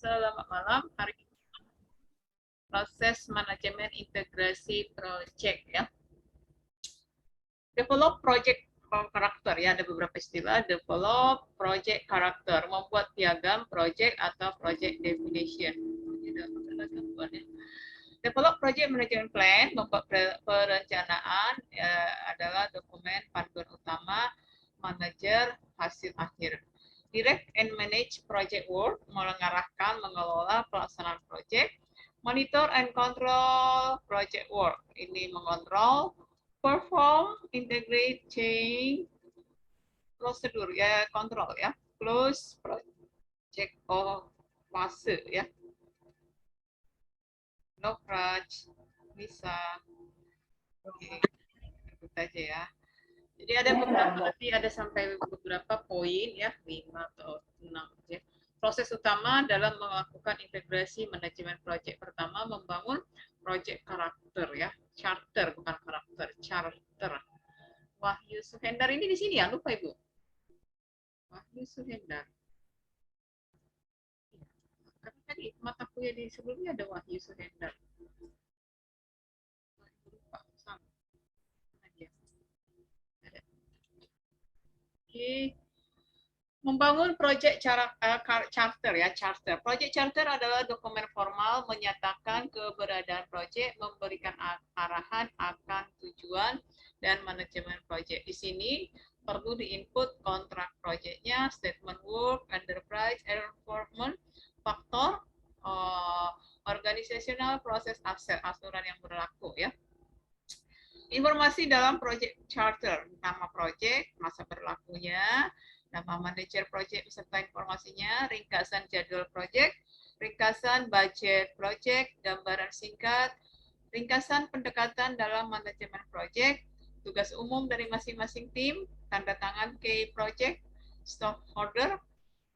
Selamat malam. Hari ini proses manajemen integrasi project ya. Develop project karakter ya, ada beberapa istilah. Develop project karakter, membuat piagam project atau project definition. Develop project management plan, membuat perencanaan adalah dokumen panduan utama manajer hasil akhir. Direct and manage project work, mengarahkan, mengelola pelaksanaan project. Monitor and control project work, ini mengontrol. Perform, integrate, change, prosedur ya, kontrol ya. Close project fase ya. No crutch, bisa. Oke, ikut aja ya. Jadi ada beberapa, nanti ada sampai beberapa poin ya, 5 atau 6 ya. Proses utama dalam melakukan integrasi manajemen proyek. Pertama, membangun proyek karakter ya, charter bukan karakter, charter. Wahyu Suhendar ini di sini ya, lupa Ibu. Wahyu Suhendar. Karena tadi mata kuliah di sebelumnya ada Wahyu Suhendar. Oke. Membangun proyek charter ya, charter. Proyek charter adalah dokumen formal menyatakan keberadaan proyek, memberikan arahan akan tujuan dan manajemen proyek. Di sini perlu diinput kontrak proyeknya, statement work, enterprise, performance, faktor, organisasional, proses aset, aturan yang berlaku ya. Informasi dalam proyek charter, nama proyek, masa berlakunya, nama manajer proyek beserta informasinya, ringkasan jadwal proyek, ringkasan budget proyek, gambaran singkat, ringkasan pendekatan dalam manajemen proyek, tugas umum dari masing-masing tim, tanda tangan key project, stockholder,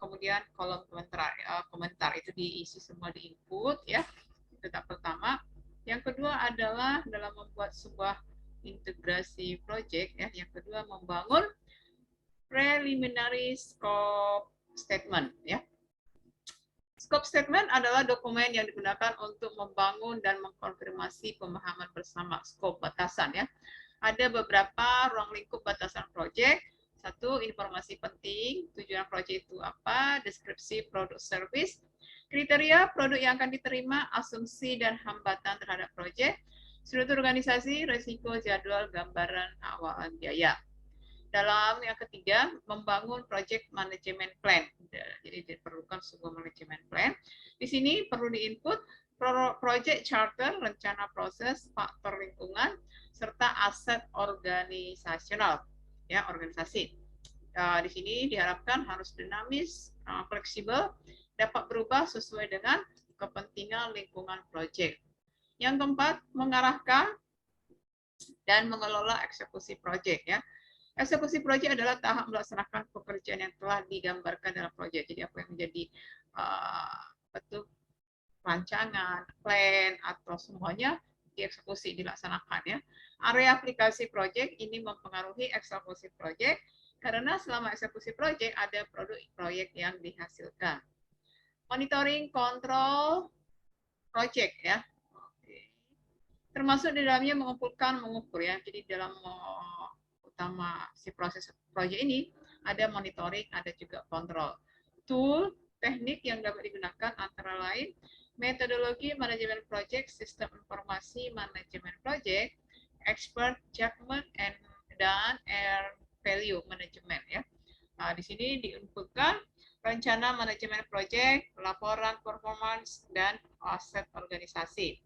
kemudian kolom komentar itu diisi semua di input ya. Itu tahap pertama. Yang kedua adalah dalam membuat sebuah integrasi project ya. Yang kedua membangun preliminary scope statement ya. Scope statement adalah dokumen yang digunakan untuk membangun dan mengkonfirmasi pemahaman bersama scope batasan ya. Ada beberapa ruang lingkup batasan project. Satu, informasi penting, tujuan project itu apa, deskripsi produk service, kriteria produk yang akan diterima, asumsi dan hambatan terhadap project, struktur organisasi, resiko, jadwal, gambaran awal biaya. Dalam yang ketiga, membangun project management plan. Jadi diperlukan sebuah management plan. Di sini perlu diinput project charter, rencana proses, faktor lingkungan, serta aset organisasional, ya organisasi. Di sini diharapkan harus dinamis, fleksibel, dapat berubah sesuai dengan kepentingan lingkungan project. Yang keempat, mengarahkan dan mengelola eksekusi project ya. Eksekusi proyek adalah tahap melaksanakan pekerjaan yang telah digambarkan dalam proyek. Jadi apa yang menjadi rancangan, plan, atau semuanya dieksekusi, dilaksanakan ya. Area aplikasi proyek ini mempengaruhi eksekusi proyek karena selama eksekusi proyek ada produk proyek yang dihasilkan. Monitoring, kontrol proyek ya. Termasuk di dalamnya mengumpulkan, mengukur ya. Jadi dalam utama si proses proyek ini ada monitoring, ada juga kontrol. Tool, teknik yang dapat digunakan antara lain metodologi manajemen project, sistem informasi manajemen project, expert judgment dan air value management ya. Nah, di sini diinputkan rencana manajemen project, laporan performance dan aset organisasi.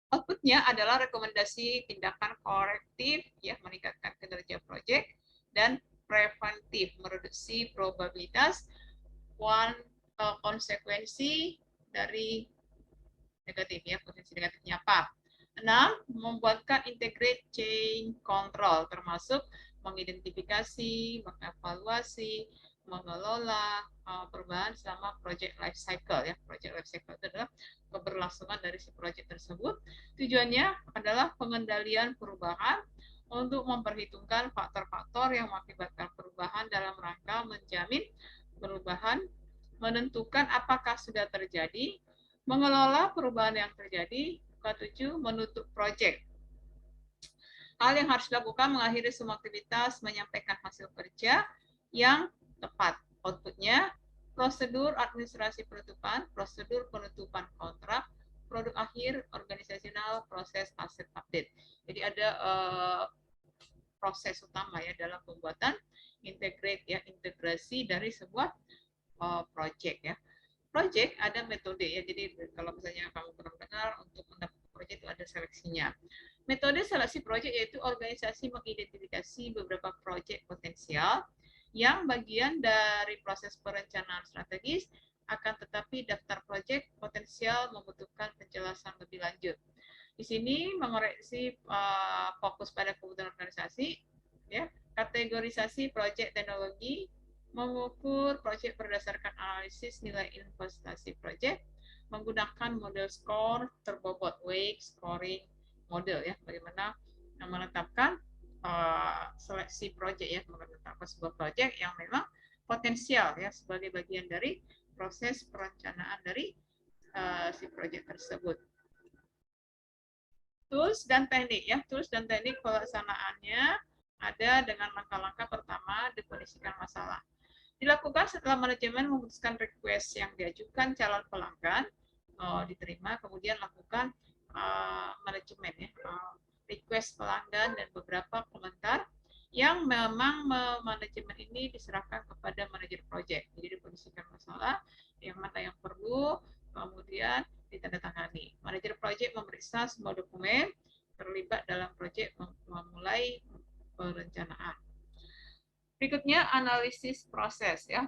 Outputnya adalah rekomendasi tindakan korektif ya, meningkatkan kinerja proyek, dan preventif, mereduksi probabilitas konsekuensi dari negatif ya. Potensi negatifnya apa? 6. Membuatkan integrate change control, termasuk mengidentifikasi, mengevaluasi, mengelola perubahan selama project life cycle ya. Project life cycle itu adalah keberlangsungan dari si project tersebut. Tujuannya adalah pengendalian perubahan untuk memperhitungkan faktor-faktor yang mengakibatkan perubahan dalam rangka menjamin perubahan menentukan apakah sudah terjadi, mengelola perubahan yang terjadi, ke-7 menutup proyek. Hal yang harus dilakukan mengakhiri semua aktivitas, menyampaikan hasil kerja yang tepat. Outputnya, prosedur administrasi penutupan, prosedur penutupan kontrak, produk akhir, organisasional, proses aset update. Jadi ada proses utama ya dalam pembuatan integrasi dari sebuah project ya. Project ada metode ya. Jadi kalau misalnya kamu pernah dengar untuk mendapatkan project itu ada seleksinya. Metode seleksi project yaitu organisasi mengidentifikasi beberapa project potensial yang bagian dari proses perencanaan strategis, akan tetapi daftar project potensial membutuhkan penjelasan lebih lanjut. Di sini mengoreksi fokus pada kebutuhan organisasi, ya, kategorisasi project teknologi, mengukur proyek berdasarkan analisis nilai investasi proyek, menggunakan model skor terbobot weight scoring model ya, bagaimana menetapkan seleksi proyek ya, menetapkan sebuah proyek yang memang potensial ya sebagai bagian dari proses perencanaan dari si proyek tersebut. Tools dan teknik ya, tools dan teknik pelaksanaannya ada dengan langkah-langkah. Pertama, definisikan masalah. Dilakukan setelah manajemen memutuskan request yang diajukan calon pelanggan diterima, kemudian lakukan manajemen ya, request pelanggan dan beberapa komentar yang memang manajemen ini diserahkan kepada manajer project. Jadi definisikan masalah, yang mana yang perlu, kemudian ditandatangani. Manajer project memeriksa semua dokumen terlibat dalam project memulai perencanaan. Berikutnya analisis proses ya.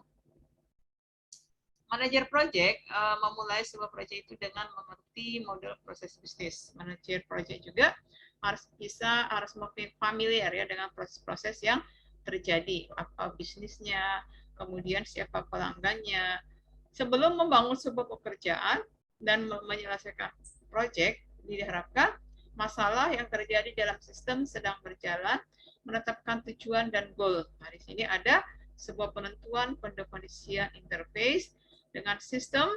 Manajer project memulai sebuah project itu dengan mengerti model proses bisnis. Manajer project juga harus familiar ya dengan proses-proses yang terjadi, apa bisnisnya, kemudian siapa pelanggannya. Sebelum membangun sebuah pekerjaan dan menyelesaikan project, diharapkan masalah yang terjadi dalam sistem sedang berjalan, menetapkan tujuan dan goal. Nah, di sini ada sebuah penentuan pendefinisian interface dengan sistem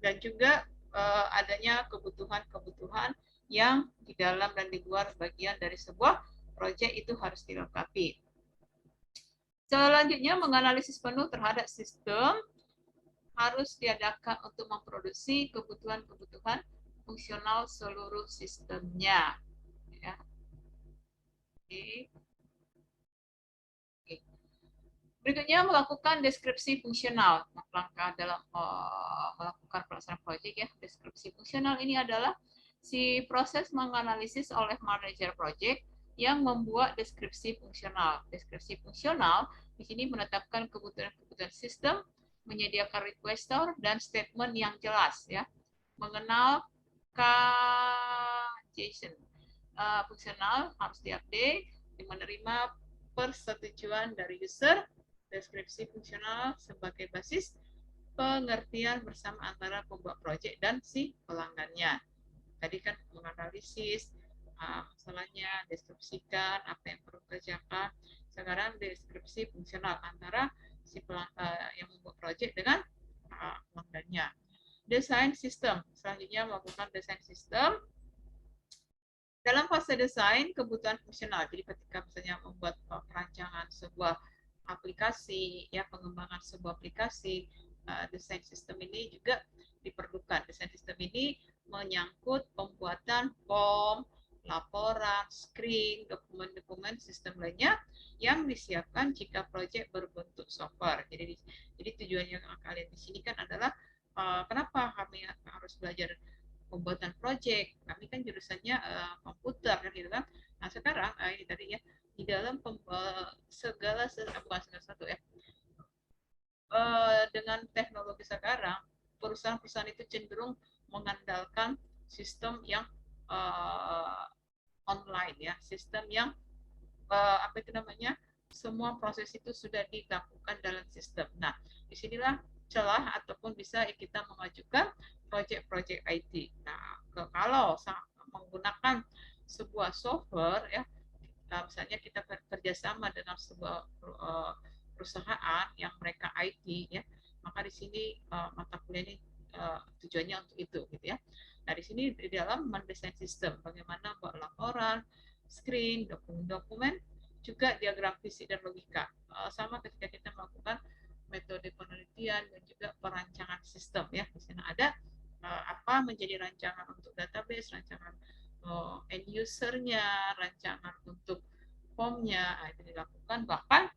dan juga adanya kebutuhan-kebutuhan yang di dalam dan di luar bagian dari sebuah proyek itu harus dilengkapi. Selanjutnya, menganalisis penuh terhadap sistem harus diadakan untuk memproduksi kebutuhan-kebutuhan fungsional seluruh sistemnya. Ya. Oke. Berikutnya, melakukan deskripsi fungsional. Langkah dalam melakukan pelaksanaan proyek ya, deskripsi fungsional ini adalah si proses menganalisis oleh manajer proyek yang membuat deskripsi fungsional. Deskripsi fungsional di sini menetapkan kebutuhan-kebutuhan sistem, menyediakan requestor dan statement yang jelas ya, mengenal JSON. Fungsional harus diupdate, menerima persetujuan dari user. Deskripsi fungsional sebagai basis pengertian bersama antara pembuat proyek dan si pelanggannya. Tadi kan menganalisis masalahnya, deskripsikan apa yang perlu dikerjakan. Sekarang deskripsi fungsional antara si yang membuat proyek dengan pelanggannya. Desain sistem. Selanjutnya melakukan desain sistem. Dalam fase desain, kebutuhan fungsional. Jadi ketika misalnya membuat perancangan sebuah aplikasi, ya pengembangan sebuah aplikasi, desain sistem ini juga diperlukan. Desain sistem ini menyangkut pembuatan form, laporan, screen, dokumen-dokumen sistem lainnya yang disiapkan jika proyek berbentuk software. Jadi tujuannya kalian di sini kan adalah kenapa kami harus belajar pembuatan proyek. Kami kan jurusannya komputer kan gitu kan. Nah sekarang ini tadi ya, di dalam segala sesuatu ya, dengan teknologi sekarang perusahaan-perusahaan itu cenderung mengandalkan sistem yang online ya, sistem yang apa itu namanya, semua proses itu sudah dilakukan dalam sistem. Nah disinilah celah ataupun bisa kita mengajukan proyek-proyek IT. Nah kalau menggunakan sebuah software ya, misalnya kita kerjasama dengan sebuah perusahaan yang mereka IT ya, maka di sini mata kuliah ini tujuannya untuk itu gitu ya. Nah di sini di dalam mendesain sistem bagaimana buat laporan, screen, dokumen-dokumen, juga diagram fisik dan logika. Sama ketika kita melakukan metode penelitian dan juga perancangan sistem ya. Di sana ada apa menjadi rancangan untuk database, rancangan end user-nya, rancangan untuk formnya, itu dilakukan, bahkan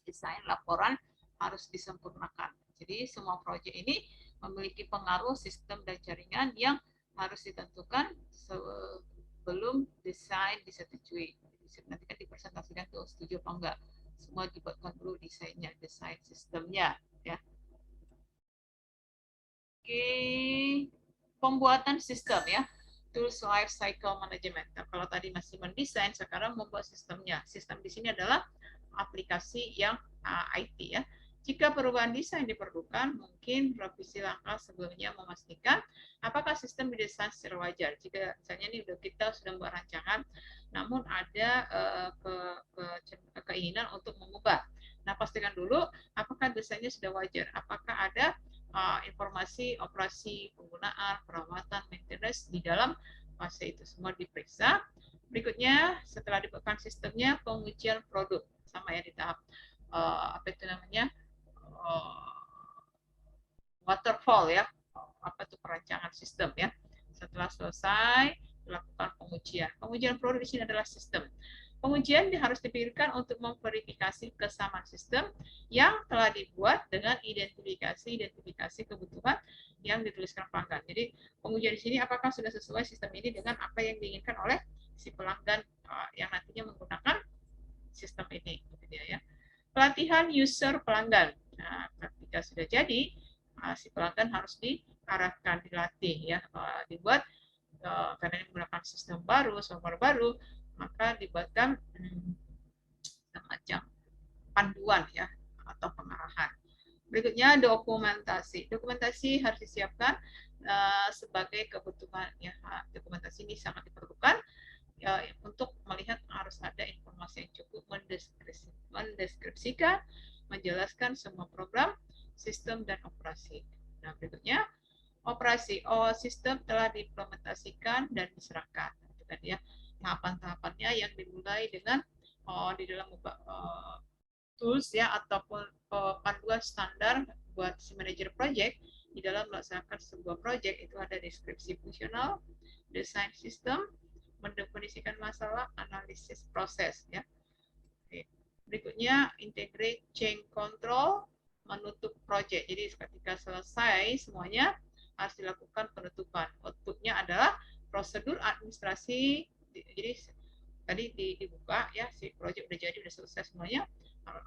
desain laporan harus disempurnakan. Jadi semua proyek ini memiliki pengaruh sistem dan jaringan yang harus ditentukan sebelum desain disetujui. Nanti kan dipresentasikan tuh setuju apa enggak. Semua dibuatkan dulu desainnya, desain sistemnya ya. Oke, pembuatan sistem ya. Tools Life Cycle Management. Nah, kalau tadi masih mendesain, sekarang membuat sistemnya. Sistem di sini adalah aplikasi yang IT ya. Jika perubahan desain diperlukan, mungkin revisi langkah sebelumnya memastikan apakah sistem didesain secara wajar. Jika misalnya ini kita sudah membuat rancangan, namun ada keinginan untuk mengubah. Nah, pastikan dulu apakah desainnya sudah wajar, apakah ada informasi operasi, penggunaan, perawatan, maintenance di dalam fase itu semua diperiksa. Berikutnya, setelah dibuatkan sistemnya, pengujian produk sama ya di tahap apa itu namanya waterfall ya, apa itu perancangan sistem ya. Setelah selesai, dilakukan pengujian. Pengujian produk di sini adalah sistem. Pengujian harus dipikirkan untuk memverifikasi kesamaan sistem yang telah dibuat dengan identifikasi kebutuhan yang dituliskan pelanggan. Jadi pengujian di sini apakah sudah sesuai sistem ini dengan apa yang diinginkan oleh si pelanggan yang nantinya menggunakan sistem ini. Gitu ya. Pelatihan user pelanggan. Nah, ketika sudah jadi, si pelanggan harus diarahkan, dilatih ya, dibuat karena ini menggunakan sistem baru, software baru, maka dibuatkan semacam panduan ya atau pengarahan. Berikutnya dokumentasi. Dokumentasi harus disiapkan sebagai kebutuhan ya. Dokumentasi ini sangat diperlukan ya, untuk melihat harus ada informasi yang cukup mendeskripsikan, menjelaskan semua program, sistem dan operasi. Nah, berikutnya operasi. Sistem telah diimplementasikan dan diserahkan. Itu tadi ya tahapan-tahapannya yang dimulai dengan di dalam tools ya ataupun panduan standar buat si manajer project di dalam melaksanakan sebuah project itu ada deskripsi fungsional, desain sistem, mendefinisikan masalah, analisis proses ya. Oke. Berikutnya integrate change control, menutup project. Jadi ketika selesai semuanya harus dilakukan penutupan. Outputnya adalah prosedur administrasi. Jadi tadi dibuka ya si project udah jadi udah selesai semuanya,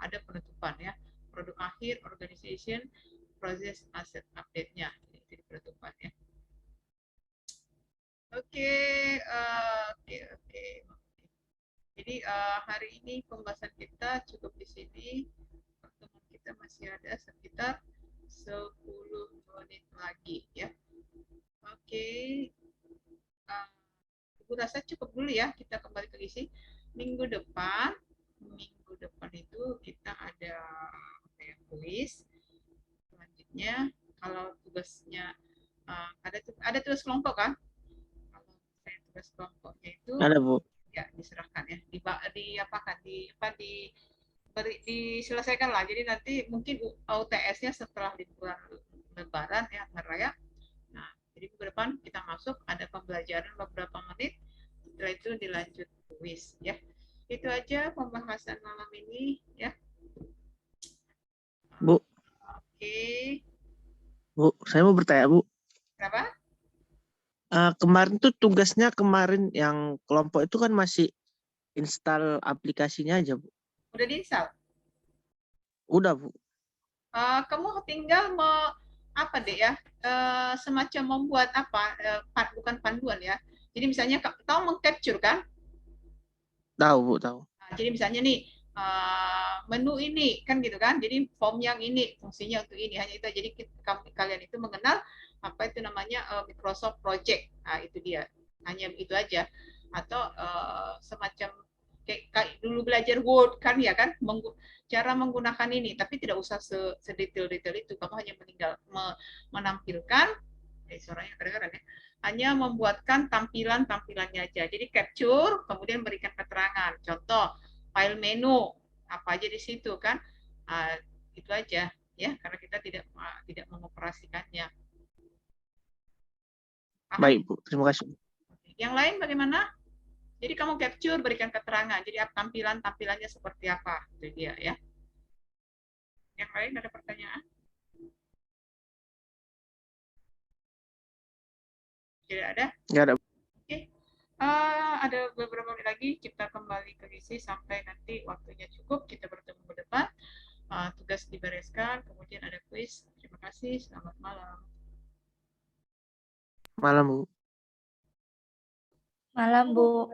ada penutupan ya. Produk akhir, organization, proses asset update-nya. Jadi penutupan ya. Oke. Jadi hari ini pembahasan kita cukup di sini. Pertemuan kita masih ada sekitar 10 menit lagi ya. Oke. Ibu rasa cukup dulu ya. Kita kembali ke isi. Minggu depan itu kita ada kuis. Selanjutnya kalau tugasnya ada tugas kelompok kan? Kalau tugas kelompoknya itu ada Bu. Ya diserahkan ya diselesaikan lah. Jadi nanti mungkin UTS-nya setelah liburan Lebaran ya, hari raya. Nah, jadi minggu depan kita masuk ada pembelajaran beberapa menit. Setelah itu dilanjut kuis ya. Itu aja pembahasan malam ini ya. Bu. Oke. Bu, saya mau bertanya Bu. Kenapa? Kemarin tuh tugasnya kemarin yang kelompok itu kan masih install aplikasinya aja Bu. Udah diinstal? Udah Bu. Kamu tinggal apa deh ya, semacam membuat apa, bukan panduan ya. Jadi misalnya tahu mengcapture kan? Tahu Bu, tahu. Nah, jadi misalnya nih menu ini kan gitu kan. Jadi form yang ini fungsinya untuk ini hanya itu. Jadi kalian itu mengenal apa itu namanya Microsoft Project. Nah, itu dia. Hanya itu aja. Atau semacam kayak dulu belajar Word kan ya kan, cara menggunakan ini, tapi tidak usah sedetail-detail itu. Kamu hanya menampilkan, suaranya kedengaran ya, hanya membuatkan tampilannya aja. Jadi capture, kemudian berikan keterangan. Contoh, file menu, apa aja di situ kan, itu aja ya, karena kita tidak mengoperasikannya. Paham? Baik, Bu. Terima kasih. Yang lain bagaimana? Jadi kamu capture, berikan keterangan. Jadi tampilannya seperti apa? Itu dia ya. Yang lain ada pertanyaan? Tidak ada? Nggak ada. Oke. Ada beberapa menit lagi kita kembali ke isi sampai nanti waktunya cukup. Kita bertemu ke depan. Tugas dibereskan, kemudian ada kuis. Terima kasih. Selamat malam. Malam, Bu. Malam, Bu.